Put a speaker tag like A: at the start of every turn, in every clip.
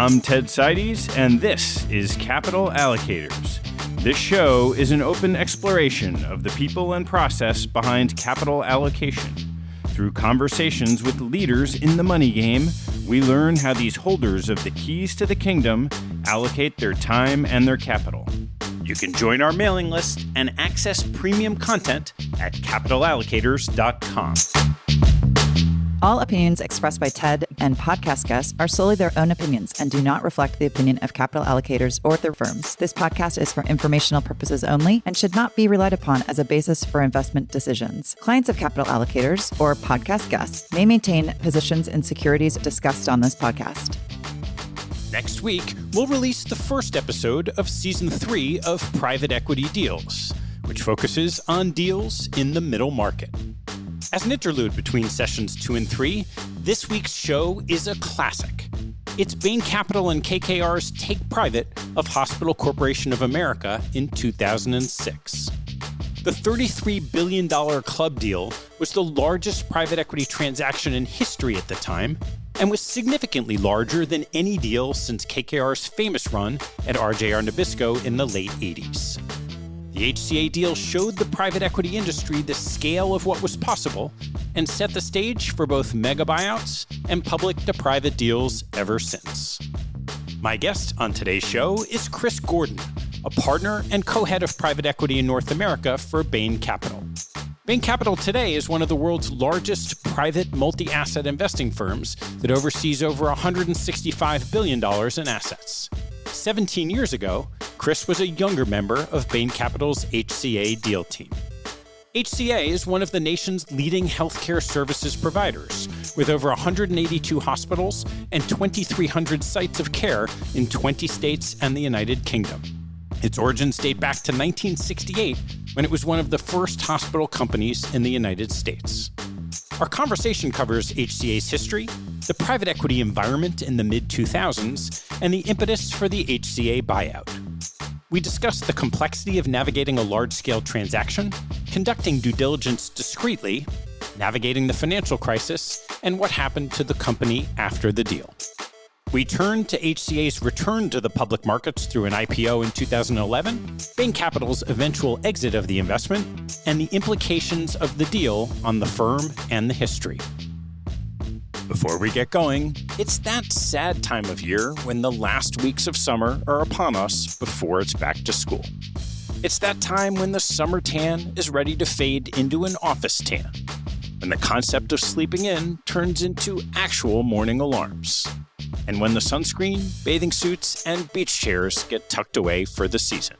A: I'm Ted Seides, and this is Capital Allocators. This show is an open exploration of the people and process behind capital allocation. Through conversations with leaders in the money game, we learn how these holders of the keys to the kingdom allocate their time and their capital. You can join our mailing list and access premium content at capitalallocators.com.
B: All opinions expressed by Ted and podcast guests are solely their own opinions and do not reflect the opinion of capital allocators or their firms. This podcast is for informational purposes only and should not be relied upon as a basis for investment decisions. Clients of capital allocators or podcast guests may maintain positions in securities discussed on this podcast.
A: Next week, we'll release the first episode of Season 3 of Private Equity Deals, which focuses on deals in the middle market. As an interlude between sessions 2 and 3, this week's show is a classic. It's Bain Capital and KKR's take private of Hospital Corporation of America in 2006. The $33 billion club deal was the largest private equity transaction in history at the time and was significantly larger than any deal since KKR's famous run at RJR Nabisco in the late 80s. The HCA deal showed the private equity industry the scale of what was possible and set the stage for both mega buyouts and public-to-private deals ever since. My guest on today's show is Chris Gordon, a partner and co-head of private equity in North America for Bain Capital. Bain Capital today is one of the world's largest private multi-asset investing firms that oversees over $165 billion in assets. 17 years ago, Chris was a younger member of Bain Capital's HCA deal team. HCA is one of the nation's leading healthcare services providers, with over 182 hospitals and 2,300 sites of care in 20 states and the United Kingdom. Its origins date back to 1968, when it was one of the first hospital companies in the United States. Our conversation covers HCA's history, the private equity environment in the mid-2000s, and the impetus for the HCA buyout. We discuss the complexity of navigating a large-scale transaction, conducting due diligence discreetly, navigating the financial crisis, and what happened to the company after the deal. We turn to HCA's return to the public markets through an IPO in 2011, Bain Capital's eventual exit of the investment, and the implications of the deal on the firm and the history. Before we get going, it's that sad time of year when the last weeks of summer are upon us before it's back to school. It's that time when the summer tan is ready to fade into an office tan, when the concept of sleeping in turns into actual morning alarms, and when the sunscreen, bathing suits, and beach chairs get tucked away for the season.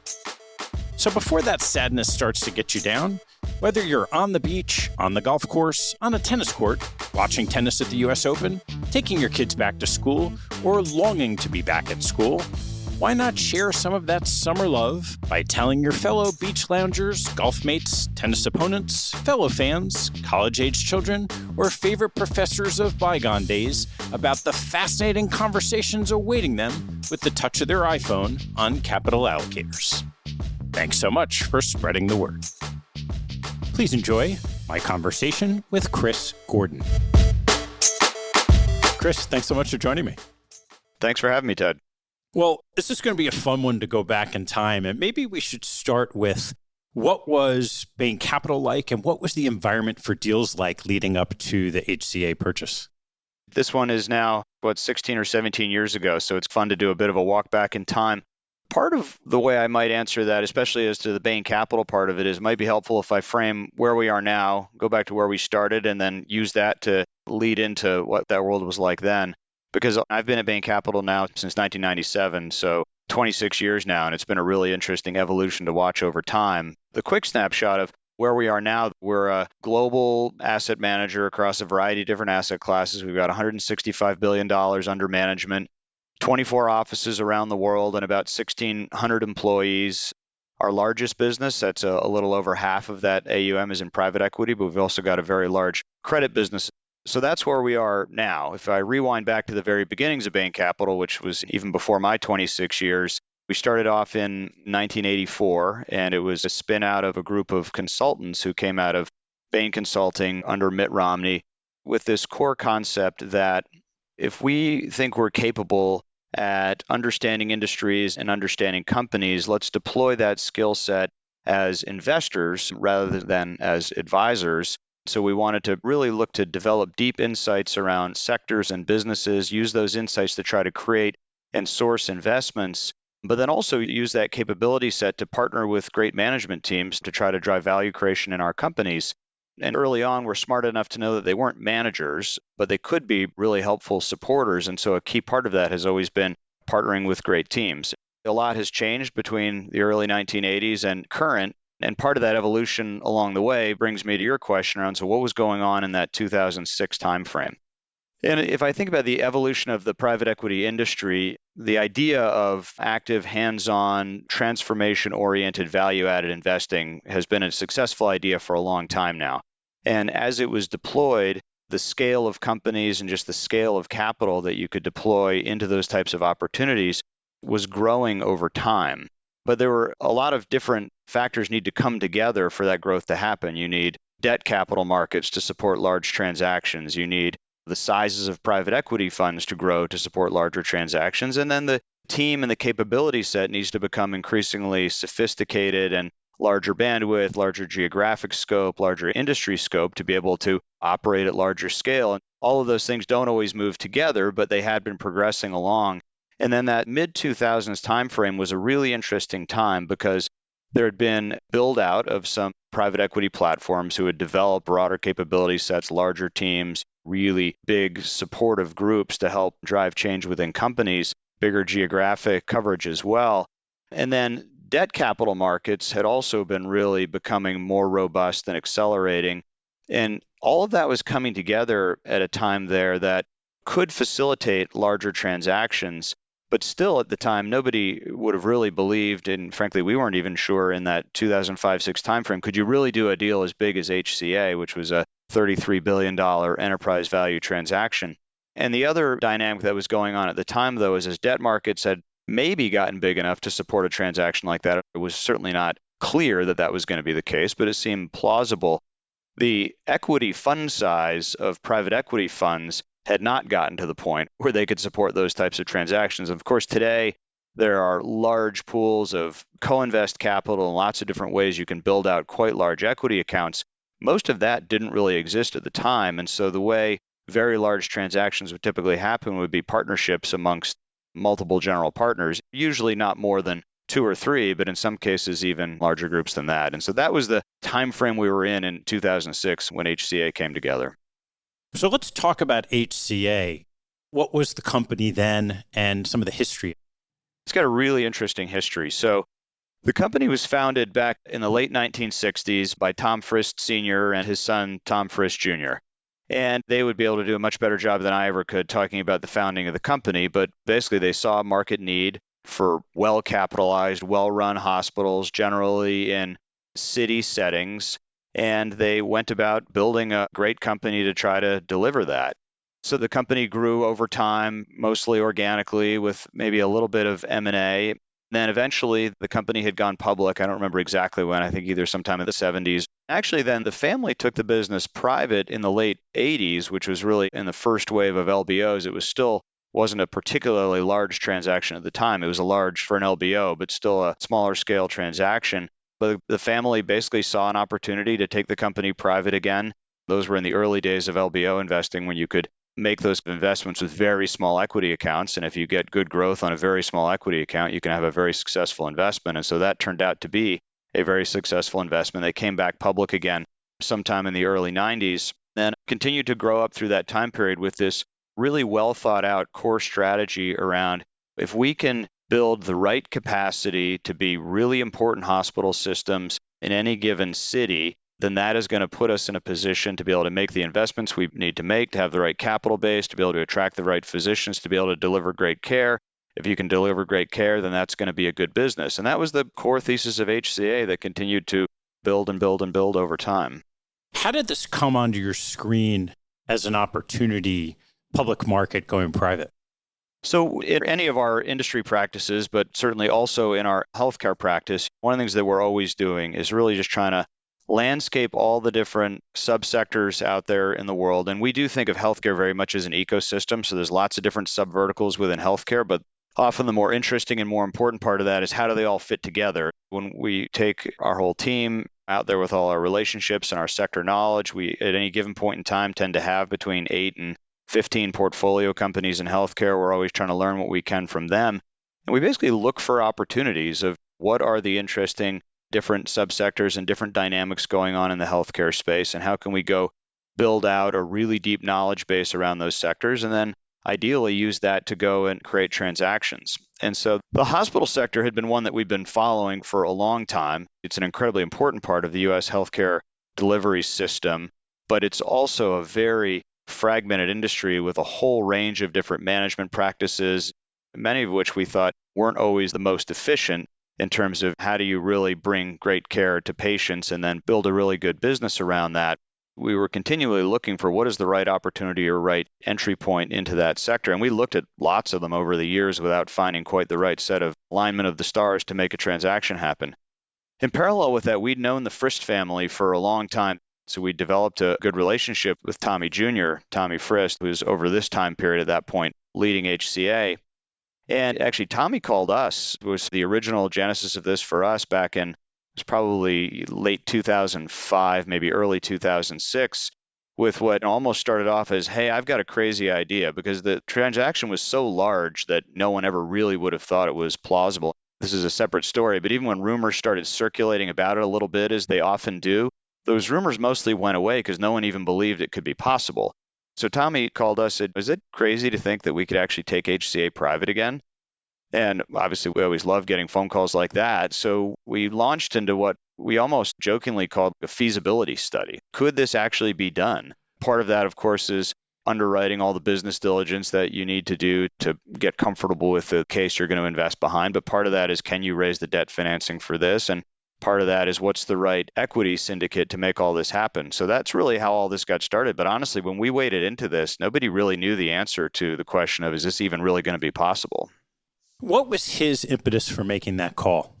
A: So before that sadness starts to get you down, whether you're on the beach, on the golf course, on a tennis court, watching tennis at the US Open, taking your kids back to school, or longing to be back at school, why not share some of that summer love by telling your fellow beach loungers, golf mates, tennis opponents, fellow fans, college-age children, or favorite professors of bygone days about the fascinating conversations awaiting them with the touch of their iPhone on Capital Allocators. Thanks so much for spreading the word. Please enjoy my conversation with Chris Gordon. Chris, thanks so much for joining me.
C: Thanks for having me, Ted.
A: Well, this is going to be a fun one to go back in time, and maybe we should start with what was Bain Capital like and what was the environment for deals like leading up to the HCA purchase?
C: This one is now, 16 or 17 years ago, so it's fun to do a bit of a walk back in time. Part of the way I might answer that, especially as to the Bain Capital part of it, is it might be helpful if I frame where we are now, go back to where we started, and then use that to lead into what that world was like then. Because I've been at Bain Capital now since 1997, so 26 years now, and it's been a really interesting evolution to watch over time. The quick snapshot of where we are now, we're a global asset manager across a variety of different asset classes. We've got $165 billion under management, 24 offices around the world, and about 1,600 employees. Our largest business, that's a little over half of that AUM, is in private equity, but we've also got a very large credit business. So that's where we are now. If I rewind back to the very beginnings of Bain Capital, which was even before my 26 years, we started off in 1984, and it was a spin out of a group of consultants who came out of Bain Consulting under Mitt Romney with this core concept that if we think we're capable at understanding industries and understanding companies. Let's deploy that skill set as investors rather than as advisors. So we wanted to really look to develop deep insights around sectors and businesses, use those insights to try to create and source investments, but then also use that capability set to partner with great management teams to try to drive value creation in our companies. And early on, we're smart enough to know that they weren't managers, but they could be really helpful supporters. And so a key part of that has always been partnering with great teams. A lot has changed between the early 1980s and current. And part of that evolution along the way brings me to your question around, so what was going on in that 2006 timeframe? And if I think about the evolution of the private equity industry, the idea of active, hands-on, transformation-oriented, value-added investing has been a successful idea for a long time now. And as it was deployed, the scale of companies and just the scale of capital that you could deploy into those types of opportunities was growing over time. But there were a lot of different factors need to come together for that growth to happen. You need debt capital markets to support large transactions. You need the sizes of private equity funds to grow to support larger transactions. And then the team and the capability set needs to become increasingly sophisticated and larger bandwidth, larger geographic scope, larger industry scope to be able to operate at larger scale. And all of those things don't always move together, but they had been progressing along. And then that mid-2000s timeframe was a really interesting time because there had been build out of some private equity platforms who had developed broader capability sets, larger teams, really big supportive groups to help drive change within companies, bigger geographic coverage as well. And then debt capital markets had also been really becoming more robust and accelerating. And all of that was coming together at a time there that could facilitate larger transactions. But still, at the time, nobody would have really believed, and frankly, we weren't even sure in that 2005-6 timeframe, could you really do a deal as big as HCA, which was a $33 billion enterprise value transaction. And the other dynamic that was going on at the time, though, is as debt markets had maybe gotten big enough to support a transaction like that, it was certainly not clear that that was going to be the case, but it seemed plausible. The equity fund size of private equity funds had not gotten to the point where they could support those types of transactions. Of course, today, there are large pools of co-invest capital and lots of different ways you can build out quite large equity accounts. Most of that didn't really exist at the time. And so the way very large transactions would typically happen would be partnerships amongst multiple general partners, usually not more than 2 or 3, but in some cases even larger groups than that. And so that was the time frame we were in 2006 when HCA came together.
A: So let's talk about HCA. What was the company then and some of the history?
C: It's got a really interesting history. So the company was founded back in the late 1960s by Tom Frist Sr. and his son, Tom Frist Jr. And they would be able to do a much better job than I ever could talking about the founding of the company. But basically, they saw a market need for well-capitalized, well-run hospitals, generally in city settings. And they went about building a great company to try to deliver that. So the company grew over time, mostly organically, with maybe a little bit of M&A. Then eventually, the company had gone public. I don't remember exactly when. I think either sometime in the 70s. Actually, then the family took the business private in the late 80s, which was really in the first wave of LBOs. It was still wasn't a particularly large transaction at the time. It was a large for an LBO, but still a smaller scale transaction. But the family basically saw an opportunity to take the company private again. Those were in the early days of LBO investing when you could make those investments with very small equity accounts. And if you get good growth on a very small equity account, you can have a very successful investment. And so that turned out to be a very successful investment. They came back public again sometime in the early 90s and continued to grow up through that time period with this really well thought out core strategy around if we can build the right capacity to be really important hospital systems in any given city, then that is going to put us in a position to be able to make the investments we need to make, to have the right capital base, to be able to attract the right physicians, to be able to deliver great care. If you can deliver great care, then that's going to be a good business. And that was the core thesis of HCA that continued to build and build and build over time.
A: How did this come onto your screen as an opportunity, public market going private?
C: So in any of our industry practices, but certainly also in our healthcare practice, one of the things that we're always doing is really just trying to landscape all the different subsectors out there in the world. And we do think of healthcare very much as an ecosystem. So there's lots of different subverticals within healthcare, but often the more interesting and more important part of that is how do they all fit together? When we take our whole team out there with all our relationships and our sector knowledge, we at any given point in time tend to have between 8 and 15 portfolio companies in healthcare. We're always trying to learn what we can from them. And we basically look for opportunities of what are the interesting different subsectors and different dynamics going on in the healthcare space, and how can we go build out a really deep knowledge base around those sectors, and then ideally use that to go and create transactions. And so the hospital sector had been one that we've been following for a long time. It's an incredibly important part of the U.S. healthcare delivery system, but it's also a very fragmented industry with a whole range of different management practices, many of which we thought weren't always the most efficient in terms of how do you really bring great care to patients and then build a really good business around that. We were continually looking for what is the right opportunity or right entry point into that sector. And we looked at lots of them over the years without finding quite the right set of alignment of the stars to make a transaction happen. In parallel with that, we'd known the Frist family for a long time. So we developed a good relationship with Tommy Jr., Tommy Frist, who was over this time period at that point leading HCA. And actually, Tommy called us. It was the original genesis of this for us back in, it was probably late 2005, maybe early 2006, with what almost started off as, hey, I've got a crazy idea, because the transaction was so large that no one ever really would have thought it was plausible. This is a separate story, but even when rumors started circulating about it a little bit, as they often do, those rumors mostly went away because no one even believed it could be possible. So Tommy called us and said, is it crazy to think that we could actually take HCA private again? And obviously, we always love getting phone calls like that. So we launched into what we almost jokingly called a feasibility study. Could this actually be done? Part of that, of course, is underwriting all the business diligence that you need to do to get comfortable with the case you're going to invest behind. But part of that is, can you raise the debt financing for this? And part of that is, what's the right equity syndicate to make all this happen? So that's really how all this got started. But honestly, when we waded into this, nobody really knew the answer to the question of, is this even really going to be possible?
A: What was his impetus for making that call?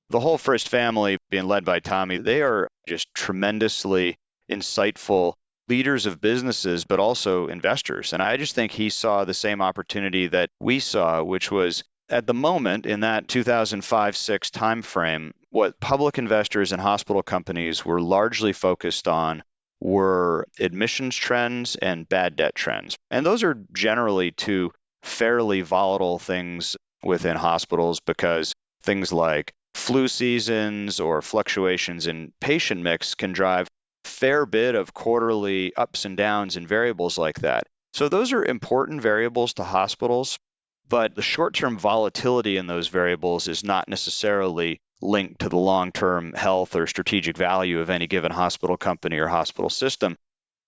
C: The whole Frist family, being led by Tommy, they are just tremendously insightful leaders of businesses, but also investors. And I just think he saw the same opportunity that we saw, which was at the moment in that 2005-6 timeframe, what public investors and hospital companies were largely focused on were admissions trends and bad debt trends. And those are generally two fairly volatile things within hospitals, because things like flu seasons or fluctuations in patient mix can drive a fair bit of quarterly ups and downs and variables like that. So those are important variables to hospitals, but the short-term volatility in those variables is not necessarily linked to the long-term health or strategic value of any given hospital company or hospital system.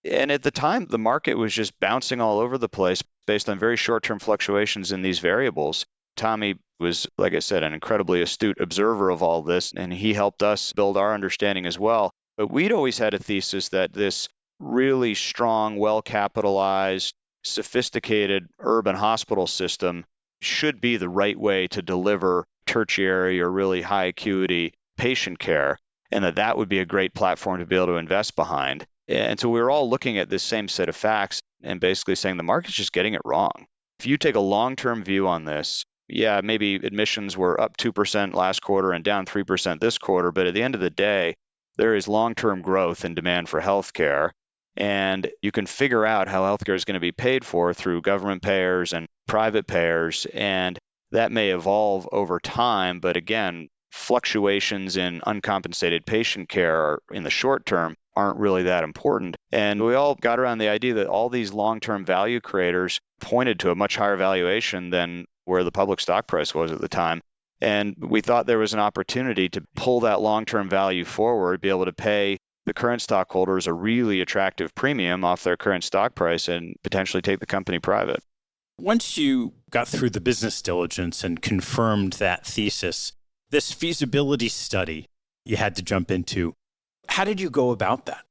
C: And at the time, the market was just bouncing all over the place based on very short-term fluctuations in these variables. Tommy was, like I said, an incredibly astute observer of all this, and he helped us build our understanding as well. But we'd always had a thesis that this really strong, well-capitalized, sophisticated urban hospital system should be the right way to deliver tertiary or really high acuity patient care, and that would be a great platform to be able to invest behind. And so we were all looking at this same set of facts and basically saying the market's just getting it wrong. If you take a long-term view on this, yeah, maybe admissions were up 2% last quarter and down 3% this quarter, but at the end of the day, there is long-term growth in demand for healthcare, and you can figure out how healthcare is going to be paid for through government payers and private payers, and that may evolve over time, but again, fluctuations in uncompensated patient care in the short term aren't really that important. And we all got around the idea that all these long-term value creators pointed to a much higher valuation than where the public stock price was at the time. And we thought there was an opportunity to pull that long-term value forward, be able to pay the current stockholders a really attractive premium off their current stock price and potentially take the company private.
A: Once you got through the business diligence and confirmed that thesis, this feasibility study you had to jump into, how did you go about that?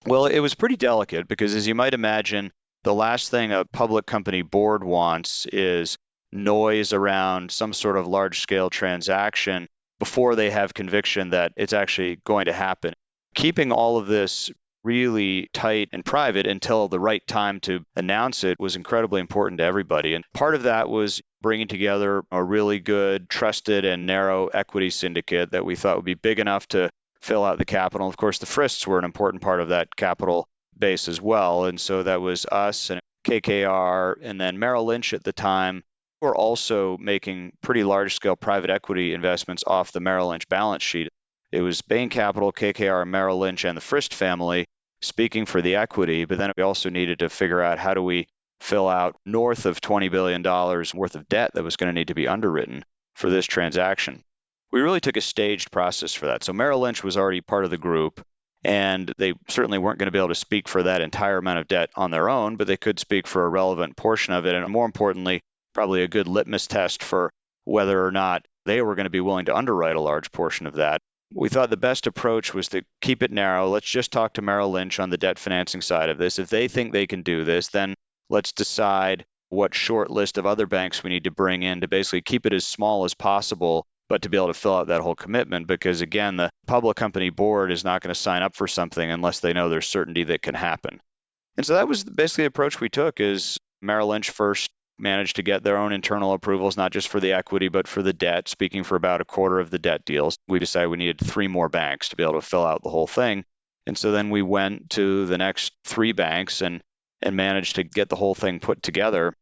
C: Well, it was pretty delicate because, as you might imagine, the last thing a public company board wants is noise around some sort of large-scale transaction before they have conviction that it's actually going to happen. Keeping all of this really tight and private until the right time to announce it was incredibly important to everybody. And part of that was bringing together a really good, trusted, and narrow equity syndicate that we thought would be big enough to fill out the capital. Of course, the Frists were an important part of that capital base as well. And so that was us and KKR, and then Merrill Lynch at the time were also making pretty large-scale private equity investments off the Merrill Lynch balance sheet. It was Bain Capital, KKR, Merrill Lynch, and the Frist family speaking for the equity, but then we also needed to figure out how do we fill out north of $20 billion worth of debt that was going to need to be underwritten for this transaction. We really took a staged process for that. So Merrill Lynch was already part of the group, and they certainly weren't going to be able to speak for that entire amount of debt on their own, but they could speak for a relevant portion of it, and more importantly, probably a good litmus test for whether or not they were going to be willing to underwrite a large portion of that. We thought the best approach was to keep it narrow. Let's just talk to Merrill Lynch on the debt financing side of this. If they think they can do this, then let's decide what short list of other banks we need to bring in to basically keep it as small as possible, but to be able to fill out that whole commitment. Because again, the public company board is not going to sign up for something unless they know there's certainty that can happen. And so that was basically the approach we took. Is Merrill Lynch first managed to get their own internal approvals, not just for the equity, but for the debt, speaking for about a quarter of the debt deals. We decided we needed 3 more banks to be able to fill out the whole thing. And so then we went to the next 3 banks and managed to get the whole thing put together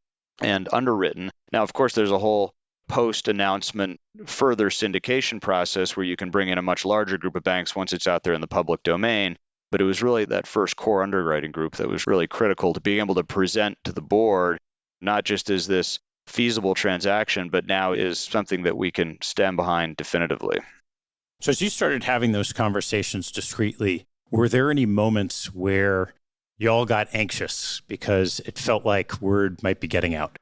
C: and underwritten. Now, of course, there's a whole post-announcement further syndication process where you can bring in a much larger group of banks once it's out there in the public domain. But it was really that first core underwriting group that was really critical to being able to present to the board, not just as this feasible transaction, but now is something that we can stand behind definitively.
A: So as you started having those conversations discreetly, were there any moments where you all got anxious because it felt like word might be getting out?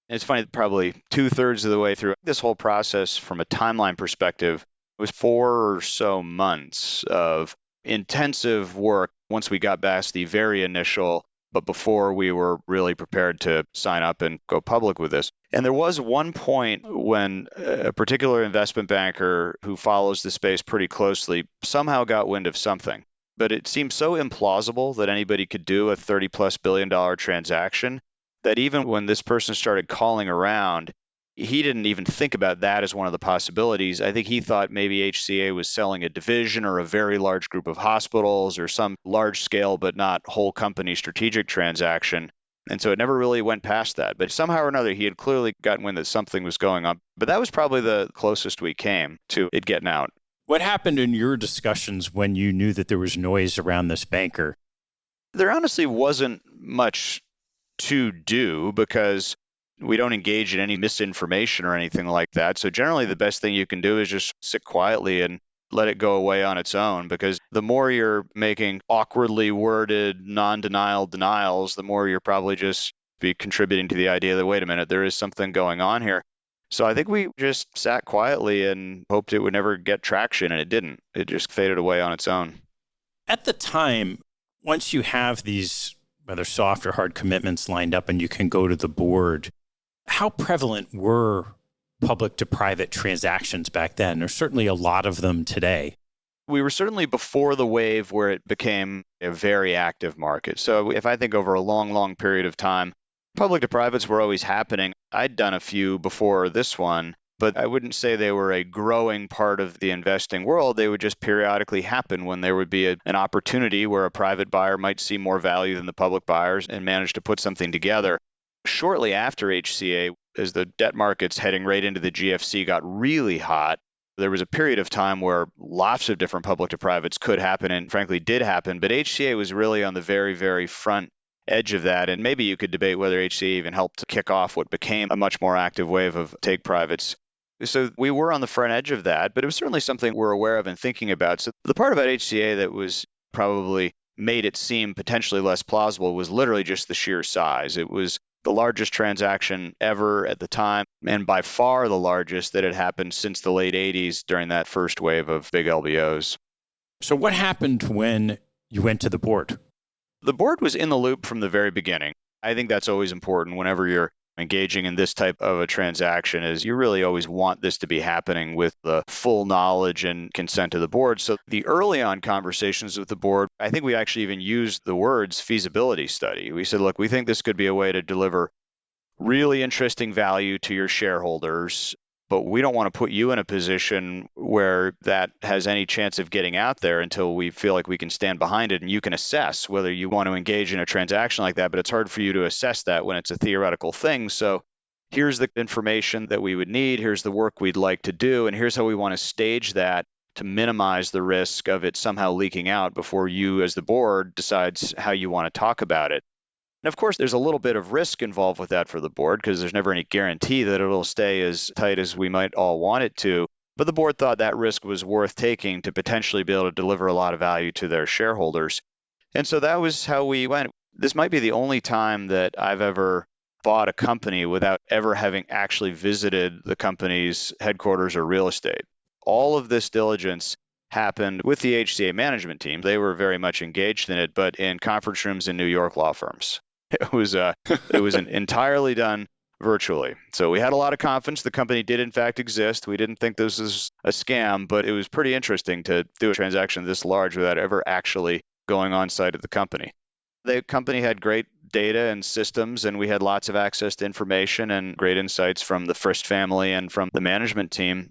C: It's funny, probably 2/3 of the way through this whole process from a timeline perspective, it was 4 or so months of intensive work once we got past the very initial, but before we were really prepared to sign up and go public with this. And there was one point when a particular investment banker who follows the space pretty closely somehow got wind of something. But it seemed so implausible that anybody could do a $30+ billion transaction that even when this person started calling around, he didn't even think about that as one of the possibilities. I think he thought maybe HCA was selling a division or a very large group of hospitals or some large scale but not whole company strategic transaction. And so it never really went past that. But somehow or another, he had clearly gotten wind that something was going on. But that was probably the closest we came to it getting out.
A: What happened in your discussions when you knew that there was noise around this banker?
C: There honestly wasn't much to do because we don't engage in any misinformation or anything like that. So generally, the best thing you can do is just sit quietly and let it go away on its own, because the more you're making awkwardly worded non-denial denials, the more you're probably just be contributing to the idea that, wait a minute, there is something going on here. So I think we just sat quietly and hoped it would never get traction, and it didn't. It just faded away on its own.
A: At the time, once you have these, whether soft or hard commitments lined up and you can go to the board, how prevalent were public to private transactions back then? There's certainly a lot of them today.
C: We were certainly before the wave where it became a very active market. So if I think over a long, long period of time, public to privates were always happening. I'd done a few before this one, but I wouldn't say they were a growing part of the investing world. They would just periodically happen when there would be an opportunity where a private buyer might see more value than the public buyers and manage to put something together. Shortly after HCA, as the debt markets heading right into the GFC got really hot, there was a period of time where lots of different public to privates could happen and frankly did happen. But HCA was really on the very, very front edge of that. And maybe you could debate whether HCA even helped to kick off what became a much more active wave of take privates. So we were on the front edge of that, but it was certainly something we're aware of and thinking about. So the part about HCA that was probably made it seem potentially less plausible was literally just the sheer size. It was the largest transaction ever at the time, and by far the largest that had happened since the late 80s during that first wave of big LBOs.
A: So what happened when you went to the board?
C: The board was in the loop from the very beginning. I think that's always important whenever you're engaging in this type of a transaction, is you really always want this to be happening with the full knowledge and consent of the board. So the early on conversations with the board, I think we actually even used the words feasibility study. We said, look, we think this could be a way to deliver really interesting value to your shareholders, but we don't want to put you in a position where that has any chance of getting out there until we feel like we can stand behind it and you can assess whether you want to engage in a transaction like that. But it's hard for you to assess that when it's a theoretical thing. So here's the information that we would need, here's the work we'd like to do, and here's how we want to stage that to minimize the risk of it somehow leaking out before you as the board decides how you want to talk about it. And of course, there's a little bit of risk involved with that for the board because there's never any guarantee that it'll stay as tight as we might all want it to. But the board thought that risk was worth taking to potentially be able to deliver a lot of value to their shareholders. And so that was how we went. This might be the only time that I've ever bought a company without ever having actually visited the company's headquarters or real estate. All of this diligence happened with the HCA management team. They were very much engaged in it, but in conference rooms in New York law firms. It was entirely done virtually. So we had a lot of confidence. The company did in fact exist. We didn't think this was a scam, but it was pretty interesting to do a transaction this large without ever actually going on site at the company. The company had great data and systems, and we had lots of access to information and great insights from the Frist family and from the management team.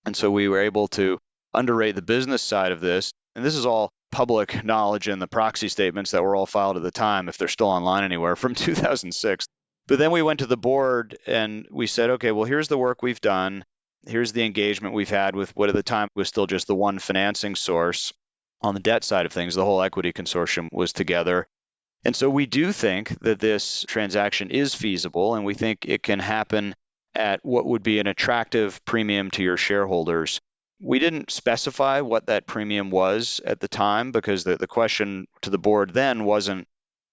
C: And so we were able to underrate the business side of this. And this is all public knowledge in the proxy statements that were all filed at the time, if they're still online anywhere, from 2006. But then we went to the board and we said, okay, well, here's the work we've done. Here's the engagement we've had with what at the time was still just the one financing source. On the debt side of things, the whole equity consortium was together. And so we do think that this transaction is feasible, and we think it can happen at what would be an attractive premium to your shareholders. We didn't specify what that premium was at the time because the question to the board then wasn't,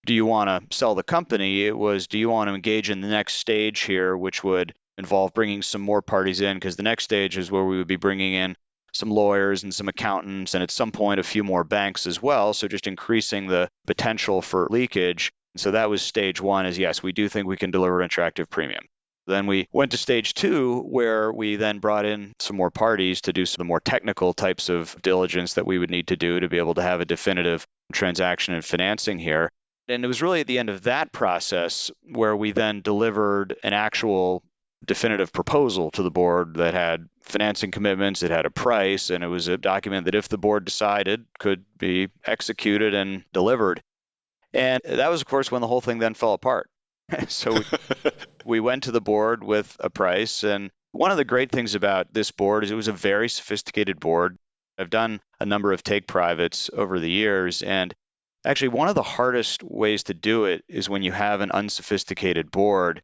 C: do you want to sell the company? It was, do you want to engage in the next stage here, which would involve bringing some more parties in? Because the next stage is where we would be bringing in some lawyers and some accountants, and at some point, a few more banks as well. So just increasing the potential for leakage. So that was stage one, is yes, we do think we can deliver an attractive premium. Then we went to stage two, where we then brought in some more parties to do some more technical types of diligence that we would need to do to be able to have a definitive transaction and financing here. And it was really at the end of that process where we then delivered an actual definitive proposal to the board that had financing commitments, it had a price, and it was a document that if the board decided could be executed and delivered. And that was, of course, when the whole thing then fell apart. So we went to the board with a price. And one of the great things about this board is it was a very sophisticated board. I've done a number of take privates over the years. And actually, one of the hardest ways to do it is when you have an unsophisticated board,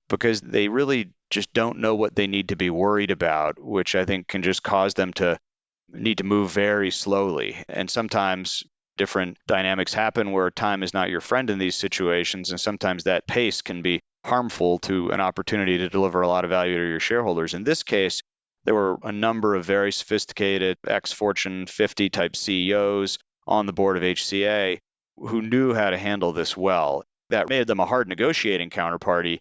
C: because they really just don't know what they need to be worried about, which I think can just cause them to need to move very slowly. And sometimes different dynamics happen where time is not your friend in these situations, and sometimes that pace can be harmful to an opportunity to deliver a lot of value to your shareholders. In this case, there were a number of very sophisticated ex-Fortune 50 type CEOs on the board of HCA who knew how to handle this well. That made them a hard negotiating counterparty,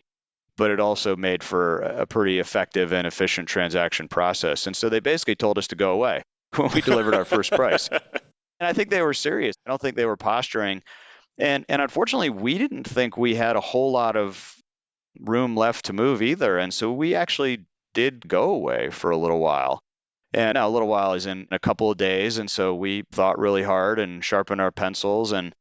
C: but it also made for a pretty effective and efficient transaction process. And so they basically told us to go away when we delivered our first price. And I think they were serious. I don't think they were posturing. And unfortunately, we didn't think we had a whole lot of room left to move either. And so we actually did go away for a little while. And now a little while is in a couple of days. And so we thought really hard and sharpened our pencils and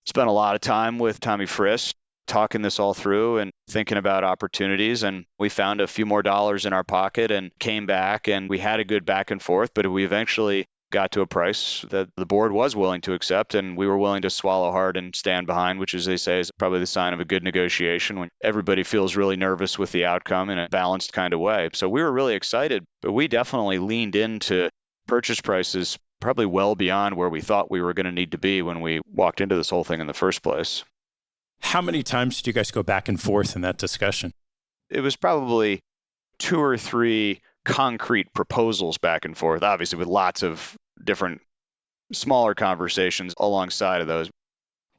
C: spent a lot of time with Tommy Frist talking this all through and thinking about opportunities. And we found a few more dollars in our pocket and came back, and we had a good back and forth, but we eventually got to a price that the board was willing to accept, and we were willing to swallow hard and stand behind, which, as they say, is probably the sign of a good negotiation when everybody feels really nervous with the outcome in a balanced kind of way. So we were really excited, but we definitely leaned into purchase prices probably well beyond where we thought we were going to need to be when we walked into this whole thing in the first place.
A: How many times did you guys go back and forth in that discussion?
C: It was probably 2 or 3 concrete proposals back and forth, obviously with lots of different smaller conversations alongside of those.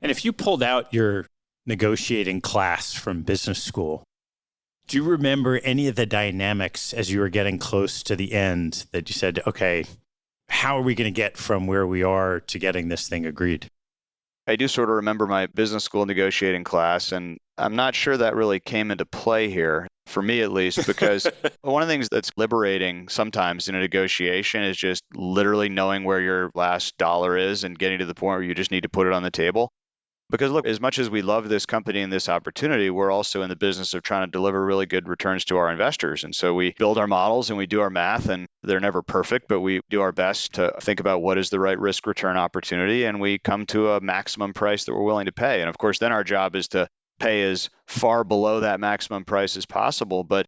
A: And if you pulled out your negotiating class from business school, do you remember any of the dynamics as you were getting close to the end that you said, okay, how are we going to get from where we are to getting this thing agreed?
C: I do sort of remember my business school negotiating class, and I'm not sure that really came into play here, for me at least, because one of the things that's liberating sometimes in a negotiation is just literally knowing where your last dollar is and getting to the point where you just need to put it on the table. Because look, as much as we love this company and this opportunity, we're also in the business of trying to deliver really good returns to our investors. And so we build our models and we do our math, and they're never perfect, but we do our best to think about what is the right risk return opportunity. And we come to a maximum price that we're willing to pay. And of course, then our job is to pay as far below that maximum price as possible. But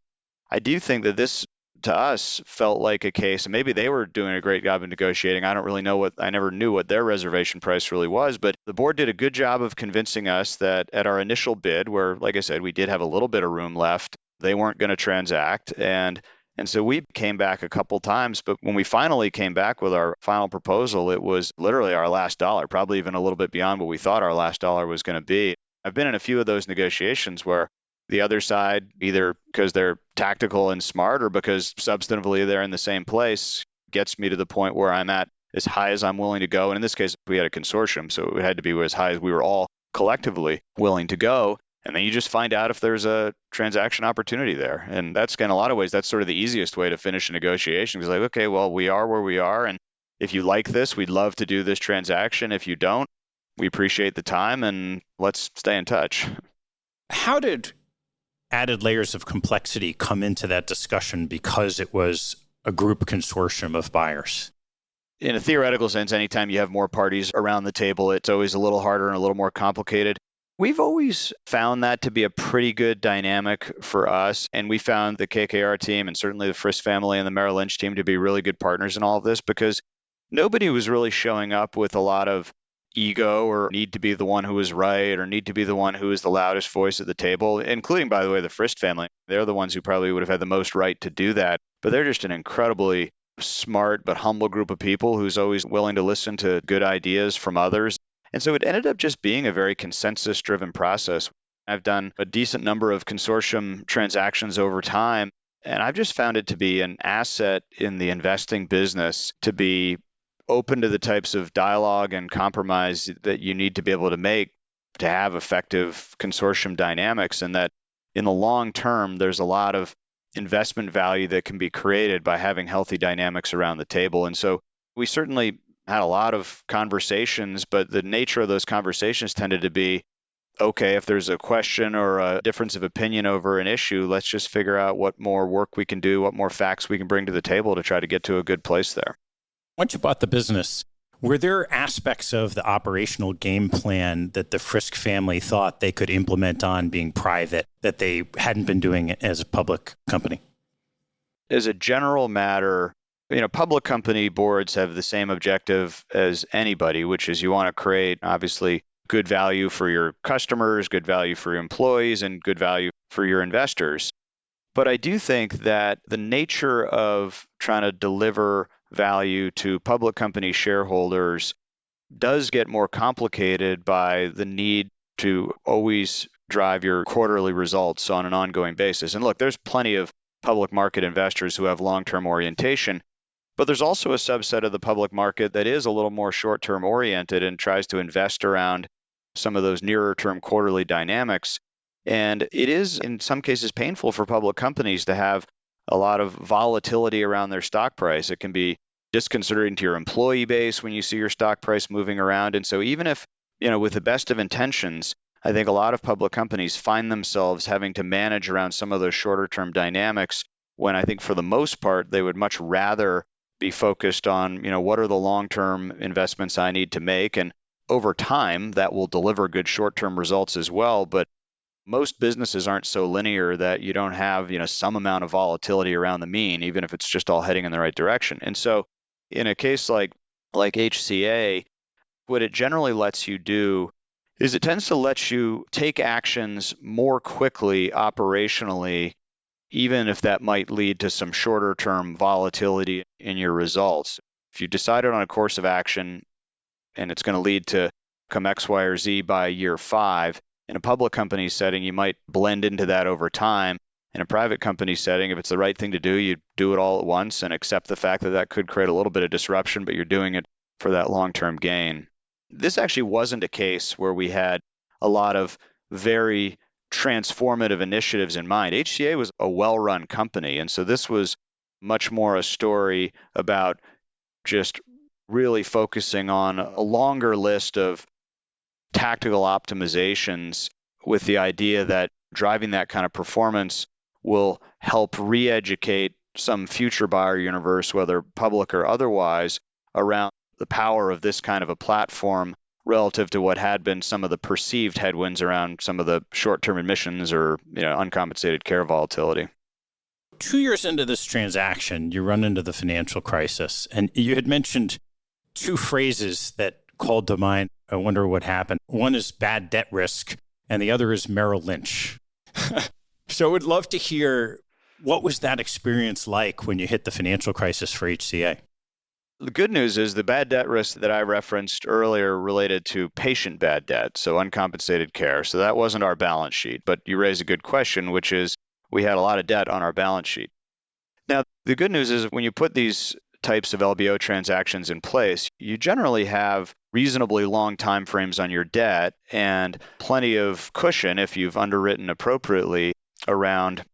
C: I do think that this, to us, felt like a case, and maybe they were doing a great job of negotiating. I don't really know I never knew what their reservation price really was, but the board did a good job of convincing us that at our initial bid, where, like I said, we did have a little bit of room left, they weren't going to transact. And so we came back a couple times, but when we finally came back with our final proposal, it was literally our last dollar, probably even a little bit beyond what we thought our last dollar was going to be. I've been in a few of those negotiations where the other side, either because they're tactical and smart or because substantively they're in the same place, gets me to the point where I'm at as high as I'm willing to go. And in this case, we had a consortium, so it had to be as high as we were all collectively willing to go. And then you just find out if there's a transaction opportunity there. And that's, in a lot of ways, that's sort of the easiest way to finish a negotiation. It's like, okay, well, we are where we are. And if you like this, we'd love to do this transaction. If you don't, we appreciate the time and let's stay in touch.
A: How did added layers of complexity come into that discussion because it was a group consortium of buyers?
C: In a theoretical sense, anytime you have more parties around the table, it's always a little harder and a little more complicated. We've always found that to be a pretty good dynamic for us. And we found the KKR team and certainly the Frist family and the Merrill Lynch team to be really good partners in all of this, because nobody was really showing up with a lot of ego or need to be the one who is right or need to be the one who is the loudest voice at the table, including, by the way, the Frist family. They're the ones who probably would have had the most right to do that. But they're just an incredibly smart but humble group of people who's always willing to listen to good ideas from others. And so it ended up just being a very consensus-driven process. I've done a decent number of consortium transactions over time, and I've just found it to be an asset in the investing business to be open to the types of dialogue and compromise that you need to be able to make to have effective consortium dynamics, and that in the long term, there's a lot of investment value that can be created by having healthy dynamics around the table. And so we certainly had a lot of conversations, but the nature of those conversations tended to be, okay, if there's a question or a difference of opinion over an issue, let's just figure out what more work we can do, what more facts we can bring to the table to try to get to a good place there.
A: Once you bought the business, were there aspects of the operational game plan that the Frisk family thought they could implement on being private that they hadn't been doing as a public company?
C: As a general matter, public company boards have the same objective as anybody, which is you want to create, obviously, good value for your customers, good value for your employees, and good value for your investors. But I do think that the nature of trying to deliver value to public company shareholders does get more complicated by the need to always drive your quarterly results on an ongoing basis. And look, there's plenty of public market investors who have long-term orientation, but there's also a subset of the public market that is a little more short-term oriented and tries to invest around some of those nearer-term quarterly dynamics. And it is, in some cases, painful for public companies to have a lot of volatility around their stock price. It can be disconcerting to your employee base when you see your stock price moving around. And so even if, with the best of intentions, I think a lot of public companies find themselves having to manage around some of those shorter term dynamics when I think for the most part, they would much rather be focused on, what are the long-term investments I need to make? And over time, that will deliver good short-term results as well. But most businesses aren't so linear that you don't have, some amount of volatility around the mean, even if it's just all heading in the right direction. And so in a case like HCA, what it generally lets you do is it tends to let you take actions more quickly operationally, even if that might lead to some shorter term volatility in your results. If you decided on a course of action and it's going to lead to come X, Y, or Z by year 5, in a public company setting, you might blend into that over time. In a private company setting, if it's the right thing to do, you do it all at once and accept the fact that that could create a little bit of disruption, but you're doing it for that long-term gain. This actually wasn't a case where we had a lot of very transformative initiatives in mind. HCA was a well-run company, and so this was much more a story about just really focusing on a longer list of tactical optimizations with the idea that driving that kind of performance will help re-educate some future buyer universe, whether public or otherwise, around the power of this kind of a platform relative to what had been some of the perceived headwinds around some of the short-term admissions or uncompensated care volatility.
A: 2 years into this transaction, you run into the financial crisis, and you had mentioned two phrases that called to mind. I wonder what happened. One is bad debt risk, and the other is Merrill Lynch. So I would love to hear, what was that experience like when you hit the financial crisis for HCA?
C: The good news is the bad debt risk that I referenced earlier related to patient bad debt, so uncompensated care. So that wasn't our balance sheet. But you raise a good question, which is we had a lot of debt on our balance sheet. Now, the good news is when you put these types of LBO transactions in place, you generally have reasonably long time frames on your debt and plenty of cushion if you've underwritten appropriately around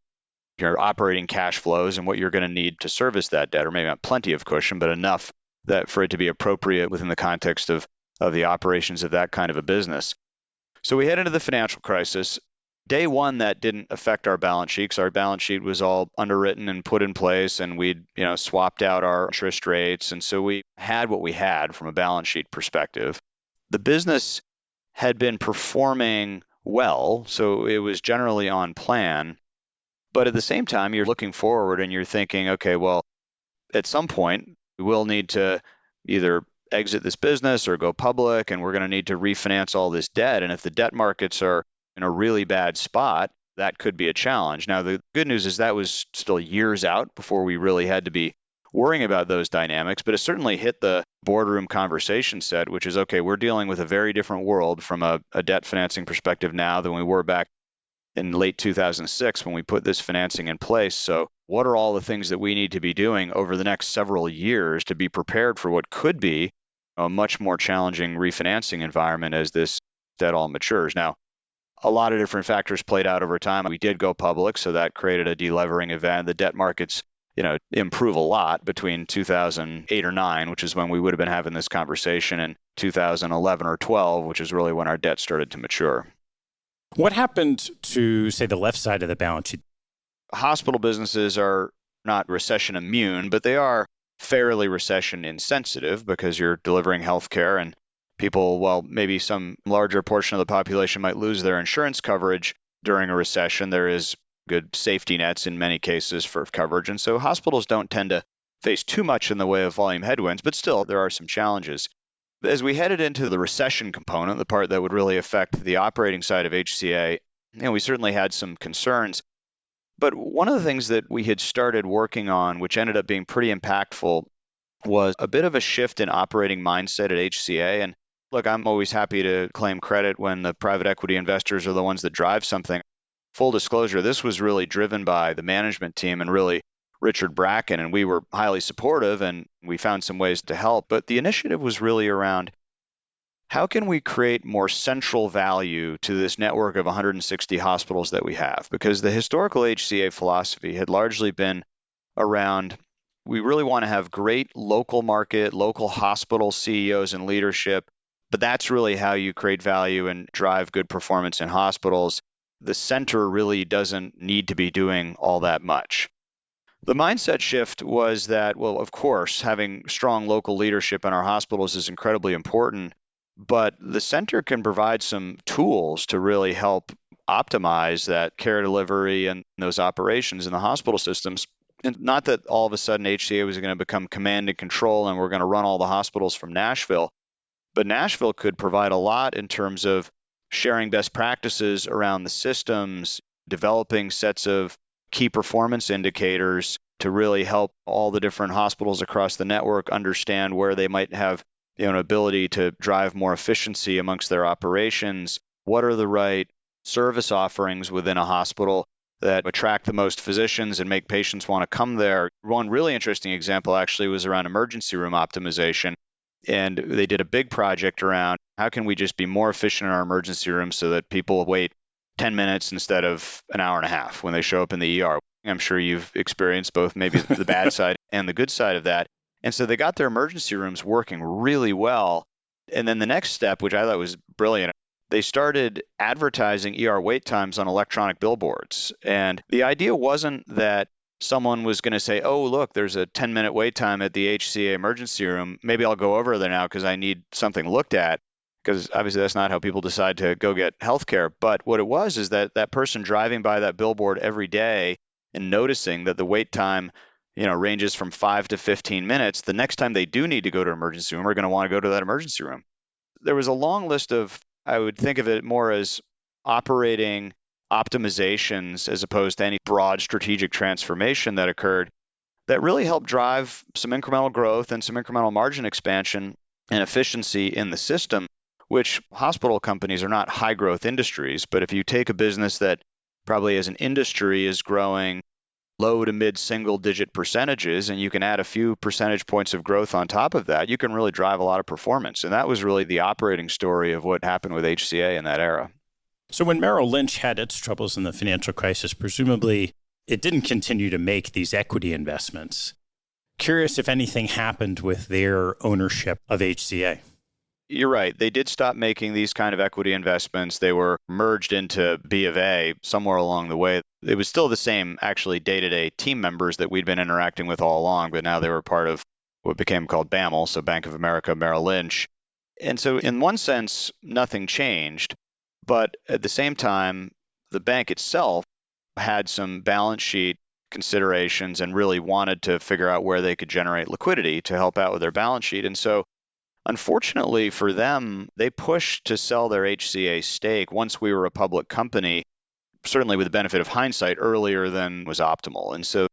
C: your operating cash flows and what you're going to need to service that debt, or maybe not plenty of cushion, but enough that for it to be appropriate within the context of the operations of that kind of a business. So we head into the financial crisis. Day one, that didn't affect our balance sheet because our balance sheet was all underwritten and put in place, and we'd swapped out our interest rates. And so we had what we had from a balance sheet perspective. The business had been performing well, so it was generally on plan. But at the same time, you're looking forward and you're thinking, okay, well, at some point, we will need to either exit this business or go public, and we're going to need to refinance all this debt. And if the debt markets are in a really bad spot, that could be a challenge. Now, the good news is that was still years out before we really had to be worrying about those dynamics, but it certainly hit the boardroom conversation set, which is, okay, we're dealing with a very different world from a debt financing perspective now than we were back in late 2006 when we put this financing in place. So what are all the things that we need to be doing over the next several years to be prepared for what could be a much more challenging refinancing environment as this debt all matures? Now, a lot of different factors played out over time. We did go public, so that created a delevering event. The debt markets, improve a lot between 2008 or 9, which is when we would have been having this conversation, and 2011 or 12, which is really when our debt started to mature.
A: What happened to, say, the left side of the balance sheet?
C: Hospital businesses are not recession immune, but they are fairly recession insensitive because you're delivering healthcare, and people, while maybe some larger portion of the population might lose their insurance coverage during a recession, there is good safety nets in many cases for coverage. And so hospitals don't tend to face too much in the way of volume headwinds, but still there are some challenges. As we headed into the recession component, the part that would really affect the operating side of HCA, we certainly had some concerns. But one of the things that we had started working on, which ended up being pretty impactful, was a bit of a shift in operating mindset at HCA. And look, I'm always happy to claim credit when the private equity investors are the ones that drive something. Full disclosure, this was really driven by the management team and really Richard Bracken, and we were highly supportive and we found some ways to help. But the initiative was really around how can we create more central value to this network of 160 hospitals that we have? Because the historical HCA philosophy had largely been around, we really want to have great local market, local hospital CEOs and leadership, but that's really how you create value and drive good performance in hospitals. The center really doesn't need to be doing all that much. The mindset shift was that, well, of course, having strong local leadership in our hospitals is incredibly important, but the center can provide some tools to really help optimize that care delivery and those operations in the hospital systems. And not that all of a sudden HCA was going to become command and control and we're going to run all the hospitals from Nashville, but Nashville could provide a lot in terms of sharing best practices around the systems, developing sets of key performance indicators to really help all the different hospitals across the network understand where they might have an ability to drive more efficiency amongst their operations. What are the right service offerings within a hospital that attract the most physicians and make patients want to come there? One really interesting example actually was around emergency room optimization. And they did a big project around how can we just be more efficient in our emergency rooms so that people wait 10 minutes instead of an hour and a half when they show up in the ER. I'm sure you've experienced both maybe the bad side and the good side of that. And so they got their emergency rooms working really well. And then the next step, which I thought was brilliant, they started advertising ER wait times on electronic billboards. And the idea wasn't that someone was going to say, oh, look, there's a 10-minute wait time at the HCA emergency room. Maybe I'll go over there now because I need something looked at. Because obviously that's not how people decide to go get healthcare. But what it was is that that person driving by that billboard every day and noticing that the wait time, ranges from 5 to 15 minutes, the next time they do need to go to an emergency room, are going to want to go to that emergency room. There was a long list of, I would think of it more as operating optimizations as opposed to any broad strategic transformation that occurred that really helped drive some incremental growth and some incremental margin expansion and efficiency in the system, which hospital companies are not high growth industries. But if you take a business that probably as an industry is growing low to mid single digit percentages, and you can add a few percentage points of growth on top of that, you can really drive a lot of performance. And that was really the operating story of what happened with HCA in that era.
A: So when Merrill Lynch had its troubles in the financial crisis, presumably it didn't continue to make these equity investments. Curious if anything happened with their ownership of HCA.
C: You're right. They did stop making these kind of equity investments. They were merged into B of A somewhere along the way. It was still the same, actually, day-to-day team members that we'd been interacting with all along, but now they were part of what became called BAML, so Bank of America, Merrill Lynch. And so in one sense, nothing changed. But at the same time, the bank itself had some balance sheet considerations and really wanted to figure out where they could generate liquidity to help out with their balance sheet. And so unfortunately for them, they pushed to sell their HCA stake once we were a public company, certainly with the benefit of hindsight, earlier than was optimal. And so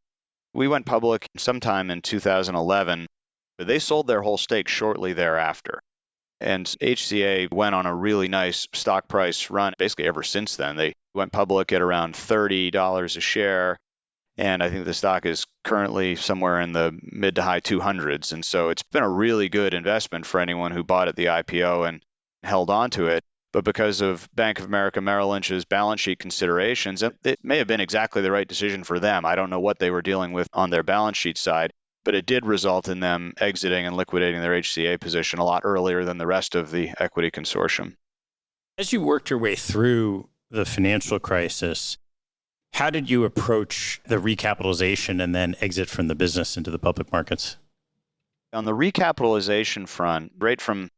C: we went public sometime in 2011, but they sold their whole stake shortly thereafter. And HCA went on a really nice stock price run basically ever since then. They went public at around $30 a share. And I think the stock is currently somewhere in the mid to high 200s. And so it's been a really good investment for anyone who bought at the IPO and held on to it. But because of Bank of America Merrill Lynch's balance sheet considerations, and it may have been exactly the right decision for them. I don't know what they were dealing with on their balance sheet side, but it did result in them exiting and liquidating their HCA position a lot earlier than the rest of the equity consortium.
A: As you worked your way through the financial crisis, how did you approach the recapitalization and then exit from the business into the public markets?
C: On the recapitalization front, right from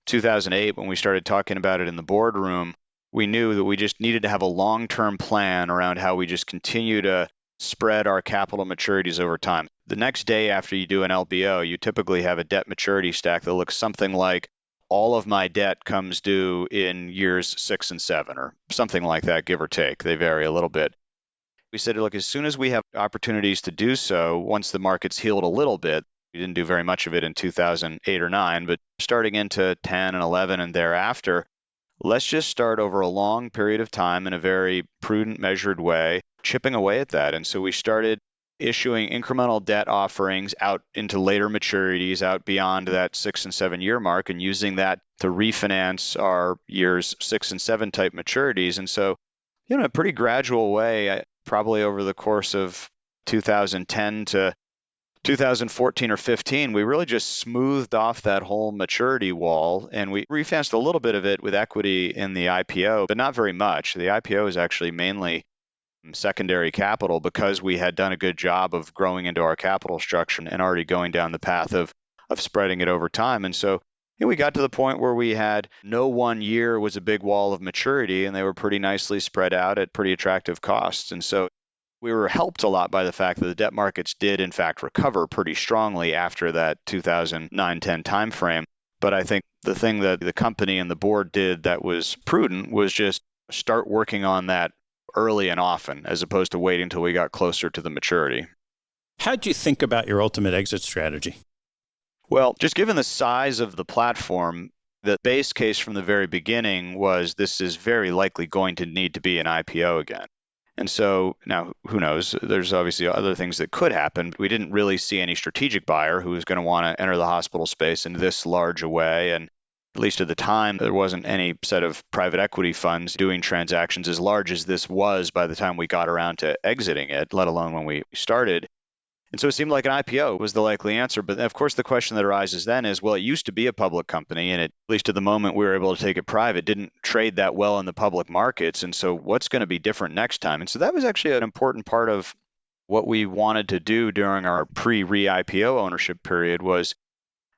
C: 2008, when we started talking about it in the boardroom, we knew that we just needed to have a long-term plan around how we just continue to spread our capital maturities over time. The next day after you do an LBO, you typically have a debt maturity stack that looks something like all of my debt comes due in years 6 and 7, or something like that, give or take. They vary a little bit. We said, look, as soon as we have opportunities to do so, once the market's healed a little bit, we didn't do very much of it in 2008 or 9, but starting into 10 and 11 and thereafter, let's just start over a long period of time in a very prudent, measured way, chipping away at that. And so we started issuing incremental debt offerings out into later maturities, out beyond that 6 and 7 year mark, and using that to refinance our years 6 and 7 type maturities. And so, in a pretty gradual way, probably over the course of 2010 to 2014 or 15, we really just smoothed off that whole maturity wall, and we refinanced a little bit of it with equity in the IPO, but not very much. The IPO is actually mainly secondary capital because we had done a good job of growing into our capital structure and already going down the path of spreading it over time. And so we got to the point where we had no one year was a big wall of maturity, and they were pretty nicely spread out at pretty attractive costs. And so we were helped a lot by the fact that the debt markets did, in fact, recover pretty strongly after that 2009-10 timeframe. But I think the thing that the company and the board did that was prudent was just start working on that early and often, as opposed to waiting until we got closer to the maturity.
A: How'd you think about your ultimate exit strategy?
C: Well, just given the size of the platform, the base case from the very beginning was this is very likely going to need to be an IPO again. And so now, who knows? There's obviously other things that could happen. We didn't really see any strategic buyer who was going to want to enter the hospital space in this large a way. And At least at the time, there wasn't any set of private equity funds doing transactions as large as this was by the time we got around to exiting it, let alone when we started. And so it seemed like an IPO was the likely answer. But of course, the question that arises then is, well, it used to be a public company, and at least at the moment we were able to take it private, didn't trade that well in the public markets. And so what's going to be different next time? And so that was actually an important part of what we wanted to do during our pre-IPO ownership period was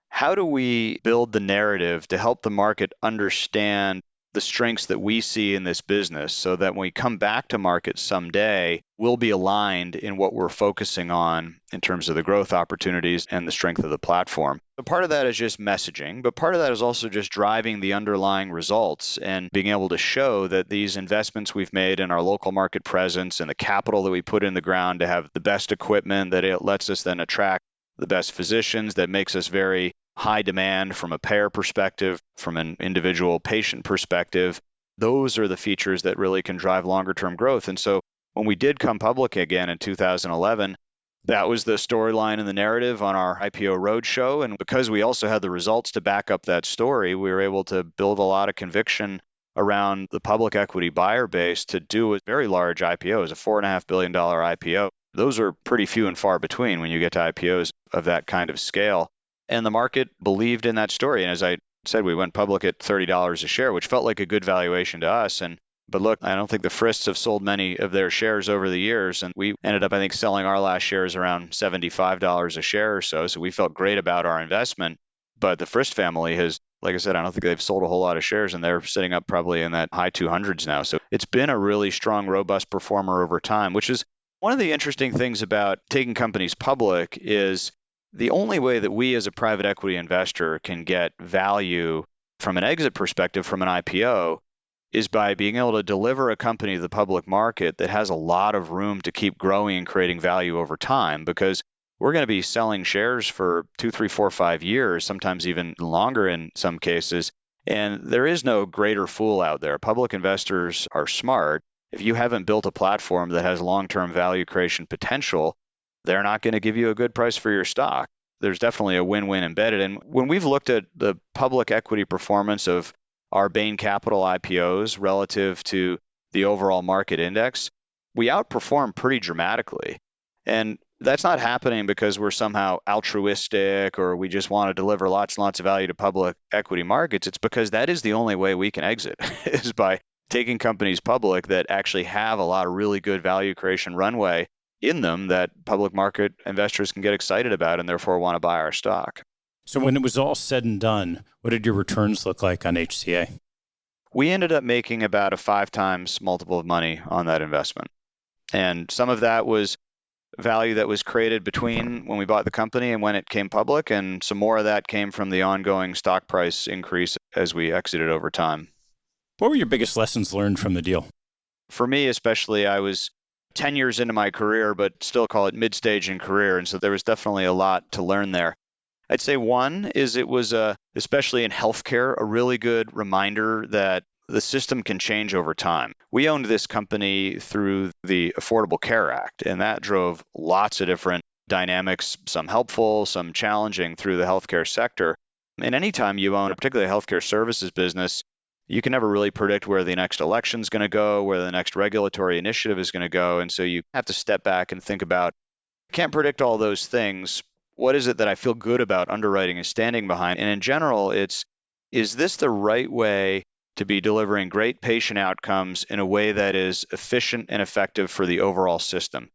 C: how do we build the narrative to help the market understand the strengths that we see in this business so that when we come back to market someday, we'll be aligned in what we're focusing on in terms of the growth opportunities and the strength of the platform. So part of that is just messaging, but part of that is also just driving the underlying results and being able to show that these investments we've made in our local market presence and the capital that we put in the ground to have the best equipment, that it lets us then attract the best physicians, that makes us very high demand from a payer perspective, from an individual patient perspective. Those are the features that really can drive longer term growth. And so when we did come public again in 2011, that was the storyline and the narrative on our IPO roadshow. And because we also had the results to back up that story, we were able to build a lot of conviction around the public equity buyer base to do a very large IPO. It was a $4.5 billion IPO. Those are pretty few and far between when you get to IPOs of that kind of scale. And the market believed in that story. And as I said, we went public at $30 a share, which felt like a good valuation to us. But look, I don't think the Frists have sold many of their shares over the years. And we ended up, I think, selling our last shares around $75 a share or so. So we felt great about our investment. But the Frist family has, like I said, I don't think they've sold a whole lot of shares, and they're sitting up probably in that high 200s now. So it's been a really strong, robust performer over time, which is one of the interesting things about taking companies public is the only way that we as a private equity investor can get value from an exit perspective from an IPO is by being able to deliver a company to the public market that has a lot of room to keep growing and creating value over time, because we're going to be selling shares for 2, 3, 4, 5 years, sometimes even longer in some cases. And there is no greater fool out there. Public investors are smart. If you haven't built a platform that has long-term value creation potential, they're not going to give you a good price for your stock. There's definitely a win-win embedded. And when we've looked at the public equity performance of our Bain Capital IPOs relative to the overall market index, we outperform pretty dramatically. And that's not happening because we're somehow altruistic or we just want to deliver lots and lots of value to public equity markets. It's because that is the only way we can exit, is by taking companies public that actually have a lot of really good value creation runway in them that public market investors can get excited about and therefore want to buy our stock.
A: So when it was all said and done, what did your returns look like on HCA?
C: We ended up making about a 5 times multiple of money on that investment. And some of that was value that was created between when we bought the company and when it came public, and some more of that came from the ongoing stock price increase as we exited over time.
A: What were your biggest lessons learned from the deal?
C: For me, especially, I was 10 years into my career, but still call it mid-stage in career. And so there was definitely a lot to learn there. I'd say one is it was, especially in healthcare, a really good reminder that the system can change over time. We owned this company through the Affordable Care Act, and that drove lots of different dynamics, some helpful, some challenging through the healthcare sector. And anytime you own a particularly healthcare services business, you can never really predict where the next election is going to go, where the next regulatory initiative is going to go. And so you have to step back and think about, can't predict all those things. What is it that I feel good about underwriting and standing behind? And in general, is this the right way to be delivering great patient outcomes in a way that is efficient and effective for the overall system?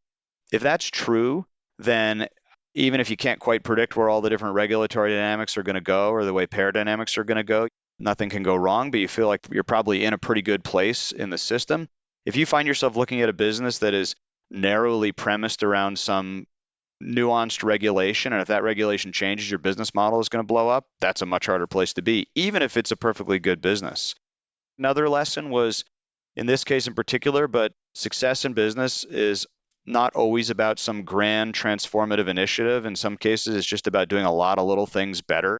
C: If that's true, then even if you can't quite predict where all the different regulatory dynamics are going to go or the way payer dynamics are going to go, nothing can go wrong, but you feel like you're probably in a pretty good place in the system. If you find yourself looking at a business that is narrowly premised around some nuanced regulation, and if that regulation changes, your business model is going to blow up, that's a much harder place to be, even if it's a perfectly good business. Another lesson was, in this case in particular, but success in business is not always about some grand transformative initiative. In some cases, it's just about doing a lot of little things better.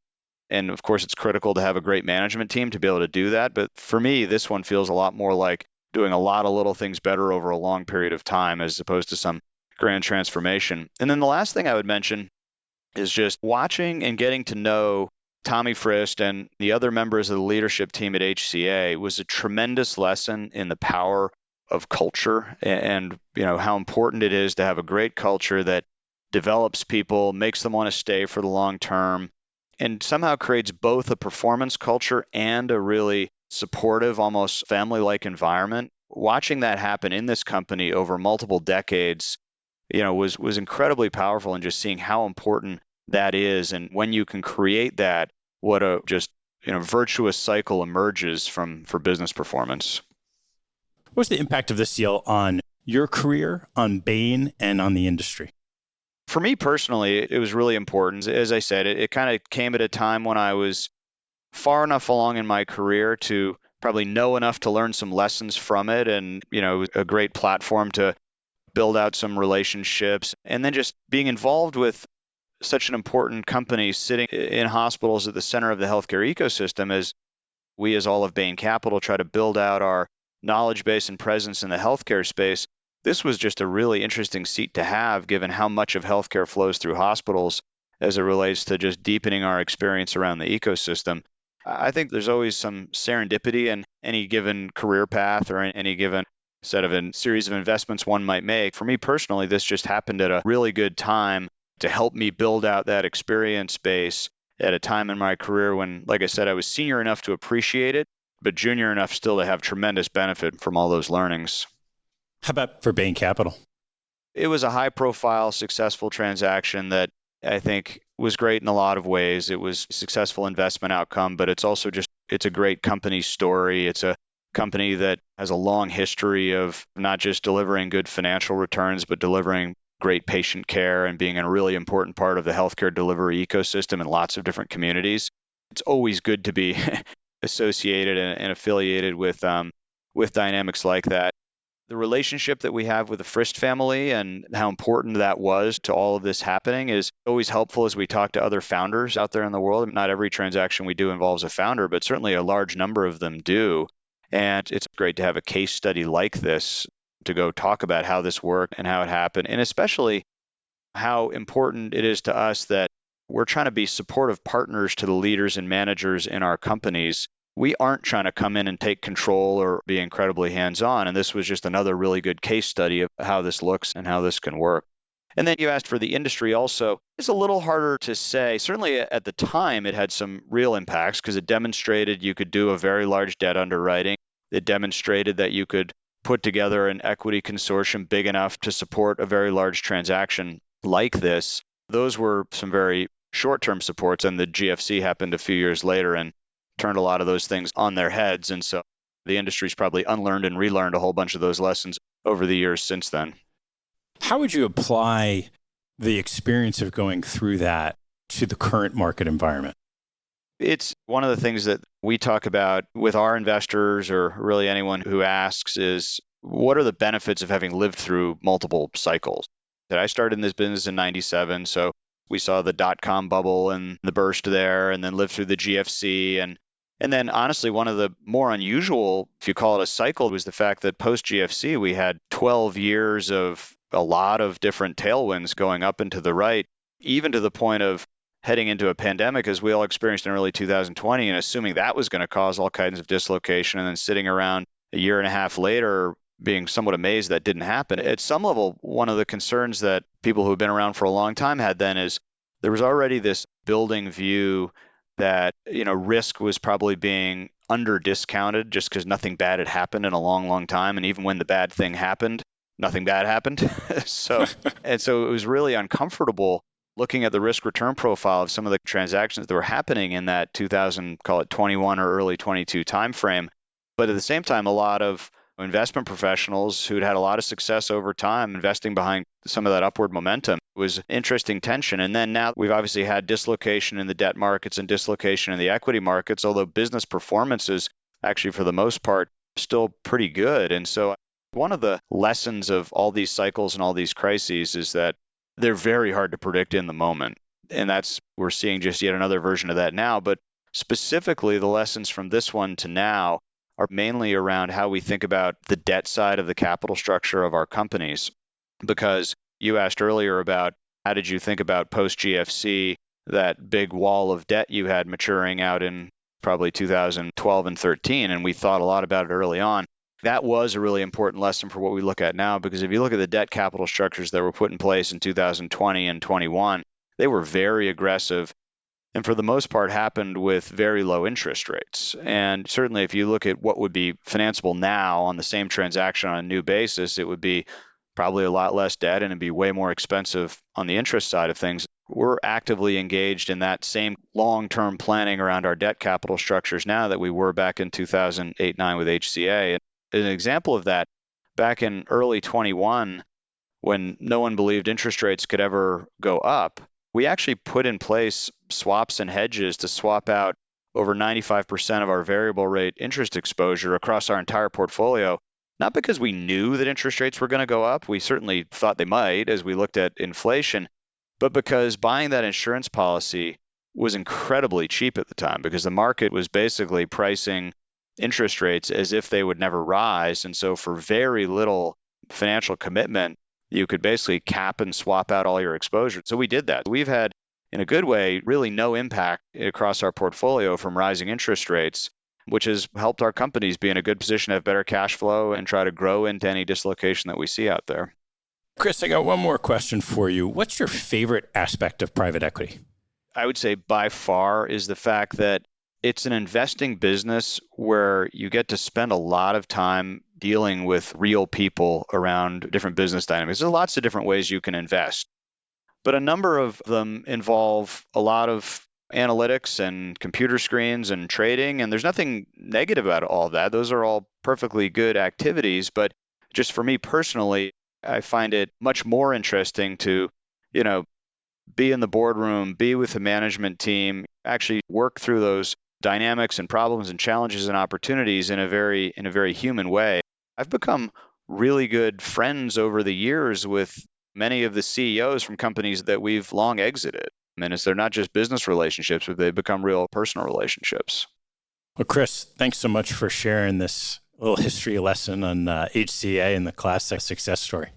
C: And of course, it's critical to have a great management team to be able to do that. But for me, this one feels a lot more like doing a lot of little things better over a long period of time as opposed to some grand transformation. And then the last thing I would mention is just watching and getting to know Tommy Frist and the other members of the leadership team at HCA was a tremendous lesson in the power of culture and how important it is to have a great culture that develops people, makes them want to stay for the long term, and somehow creates both a performance culture and a really supportive, almost family-like environment. Watching that happen in this company over multiple decades, was incredibly powerful, and just seeing how important that is. And when you can create that, what a just virtuous cycle emerges for business performance.
A: What's the impact of this deal on your career, on Bain, and on the industry?
C: For me personally, it was really important. As I said, it kind of came at a time when I was far enough along in my career to probably know enough to learn some lessons from it, and a great platform to build out some relationships, and then just being involved with such an important company sitting in hospitals at the center of the healthcare ecosystem, as we, as all of Bain Capital, try to build out our knowledge base and presence in the healthcare space. This was just a really interesting seat to have, given how much of healthcare flows through hospitals as it relates to just deepening our experience around the ecosystem. I think there's always some serendipity in any given career path or any given set of a series of investments one might make. For me personally, this just happened at a really good time to help me build out that experience base at a time in my career when, like I said, I was senior enough to appreciate it, but junior enough still to have tremendous benefit from all those learnings.
A: How about for Bain Capital?
C: It was a high-profile, successful transaction that I think was great in a lot of ways. It was a successful investment outcome, but it's a great company story. It's a company that has a long history of not just delivering good financial returns, but delivering great patient care and being a really important part of the healthcare delivery ecosystem in lots of different communities. It's always good to be associated and affiliated with dynamics like that. The relationship that we have with the Frist family and how important that was to all of this happening is always helpful as we talk to other founders out there in the world. Not every transaction we do involves a founder, but certainly a large number of them do. And it's great to have a case study like this to go talk about how this worked and how it happened, and especially how important it is to us that we're trying to be supportive partners to the leaders and managers in our companies. We aren't trying to come in and take control or be incredibly hands-on. And this was just another really good case study of how this looks and how this can work. And then you asked for the industry also. It's a little harder to say. Certainly at the time, it had some real impacts because it demonstrated you could do a very large debt underwriting. It demonstrated that you could put together an equity consortium big enough to support a very large transaction like this. Those were some very short-term supports, and the GFC happened a few years later and turned a lot of those things on their heads. And so the industry's probably unlearned and relearned a whole bunch of those lessons over the years since then.
A: How would you apply the experience of going through that to the current market environment?
C: It's one of the things that we talk about with our investors, or really anyone who asks, is what are the benefits of having lived through multiple cycles? I started in this business in 97, so we saw the dot-com bubble and the burst there, and then lived through the GFC. And then honestly, one of the more unusual, if you call it a cycle, was the fact that post-GFC, we had 12 years of a lot of different tailwinds going up and to the right, even to the point of heading into a pandemic, as we all experienced in early 2020, and assuming that was going to cause all kinds of dislocation, and then sitting around a year and a half later being somewhat amazed that didn't happen. At some level, one of the concerns that people who have been around for a long time had then is there was already this building view that risk was probably being under discounted just because nothing bad had happened in a long, long time. And even when the bad thing happened, nothing bad happened. So it was really uncomfortable looking at the risk return profile of some of the transactions that were happening in that 2021 or early 22 timeframe. But at the same time, a lot of investment professionals who'd had a lot of success over time investing behind some of that upward momentum. It was interesting tension. And then now we've obviously had dislocation in the debt markets and dislocation in the equity markets, although business performance is actually, for the most part, still pretty good. And so one of the lessons of all these cycles and all these crises is that they're very hard to predict in the moment. And we're seeing just yet another version of that now. But specifically, the lessons from this one to now are mainly around how we think about the debt side of the capital structure of our companies. Because you asked earlier about how did you think about post-GFC, that big wall of debt you had maturing out in probably 2012 and 13, and we thought a lot about it early on. That was a really important lesson for what we look at now, because if you look at the debt capital structures that were put in place in 2020 and 21, they were very aggressive, and for the most part happened with very low interest rates. And certainly if you look at what would be financeable now on the same transaction on a new basis, it would be probably a lot less debt and it'd be way more expensive on the interest side of things. We're actively engaged in that same long-term planning around our debt capital structures now that we were back in 2008-9 with HCA. And an example of that, back in early 21, when no one believed interest rates could ever go up, we actually put in place swaps and hedges to swap out over 95% of our variable rate interest exposure across our entire portfolio. Not because we knew that interest rates were going to go up. We certainly thought they might as we looked at inflation, but because buying that insurance policy was incredibly cheap at the time, because the market was basically pricing interest rates as if they would never rise. And so for very little financial commitment, you could basically cap and swap out all your exposure. So we did that. We've had, in a good way, really no impact across our portfolio from rising interest rates, which has helped our companies be in a good position to have better cash flow and try to grow into any dislocation that we see out there.
A: Chris, I got one more question for you. What's your favorite aspect of private equity?
C: I would say by far is the fact that it's an investing business where you get to spend a lot of time dealing with real people around different business dynamics. There's lots of different ways you can invest, but a number of them involve a lot of analytics and computer screens and trading, and there's nothing negative about all of that. Those are all perfectly good activities, but just for me personally, I find it much more interesting to, be in the boardroom, be with the management team, actually work through those dynamics and problems and challenges and opportunities in a very human way. I've become really good friends over the years with many of the CEOs from companies that we've long exited. And they're not just business relationships, but they become real personal relationships.
A: Well, Chris, thanks so much for sharing this little history lesson on HCA and the classic success story.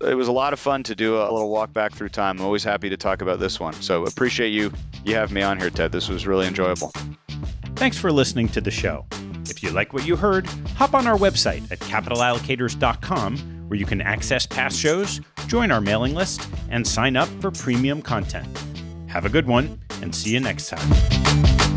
C: It was a lot of fun to do a little walk back through time. I'm always happy to talk about this one. So appreciate you having me on here, Ted. This was really enjoyable.
A: Thanks for listening to the show. If you like what you heard, hop on our website at capitalallocators.com, where you can access past shows, join our mailing list, and sign up for premium content. Have a good one, and see you next time.